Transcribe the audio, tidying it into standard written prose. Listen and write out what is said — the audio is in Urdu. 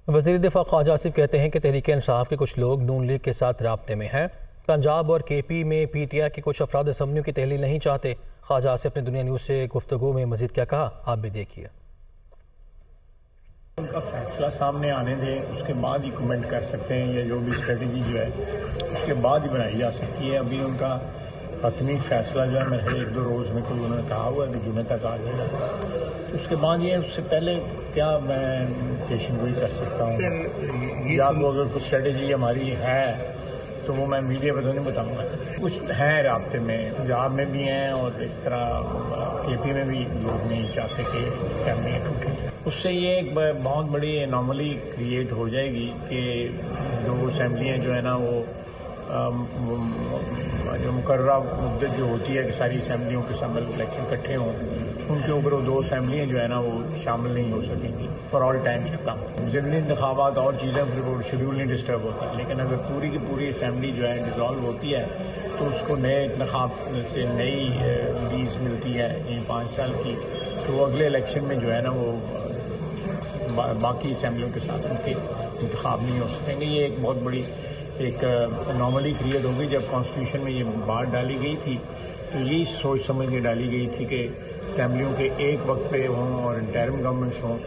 وزیر دفاع خواجہ آصف کہتے ہیں کہ تحریک انصاف کے کچھ لوگ نون لیگ کے ساتھ رابطے میں ہیں۔ پنجاب اور کے پی میں پی ٹی آئی کے کچھ افراد اسمبلیوں کی تحلیل نہیں چاہتے۔ خواجہ آصف نے دنیا نیوز سے گفتگو میں مزید کیا کہا، آپ بھی دیکھیے۔ ان کا فیصلہ سامنے آنے دیں، اس کے بعد ہی کمنٹ کر سکتے ہیں، یا جو بھی اسٹریٹجی جو ہے اس کے بعد ہی بنائی جا سکتی ہے۔ ابھی ان کا حتمی فیصلہ جو ہے میرے 1-2 روز میں کوئی انہوں نے کہا ہوا ہے کہ جمعہ تک آ جائے گا، تو اس کے بعد یہ اس سے پہلے کیا میں پیشن گوئی کر سکتا ہوں، یا وہ اگر کچھ اسٹریٹجی ہماری ہے تو وہ میں میڈیا پہ تو نہیں بتاؤں گا۔ کچھ ہیں رابطے میں، پنجاب میں بھی ہیں اور اس طرح کے پی میں بھی لوگ نہیں چاہتے کہ اسمبلیاں ٹوٹیں۔ اس سے یہ ایک بہت بڑی انوملی کریٹ ہو جائے گی کہ جو اسمبلیاں جو ہے نا وہ جو مقررہ مدت جو ہوتی ہے کہ ساری اسمبلیوں کے سامنے الیکشن اکٹھے ہوں، ان کے اوپر وہ 2 اسمبلیاں جو ہے نا وہ شامل نہیں ہو سکیں گی for all times to come. ضمنی انتخابات اور چیزیں پھر وہ شیڈول نہیں ڈسٹرب ہوتا، لیکن اگر پوری کی پوری اسمبلی جو ہے ڈیزالو ہوتی ہے تو اس کو نئے انتخاب سے نئی لیز ملتی ہے 5 سال کی، تو وہ اگلے الیکشن میں جو ہے نا وہ باقی اسمبلیوں کے ساتھ ان کے انتخاب نہیں ہو سکیں گے۔ یہ ایک بہت بڑی ایک انوملی کریٹ ہوگی۔ جب کانسٹیٹیوشن میں یہ بات ڈالی گئی تھی تو یہی سوچ سمجھ کے ڈالی گئی تھی کہ اسمبلیوں کے ایک وقت پہ ہوں اور انٹرم گورنمنٹس ہوں۔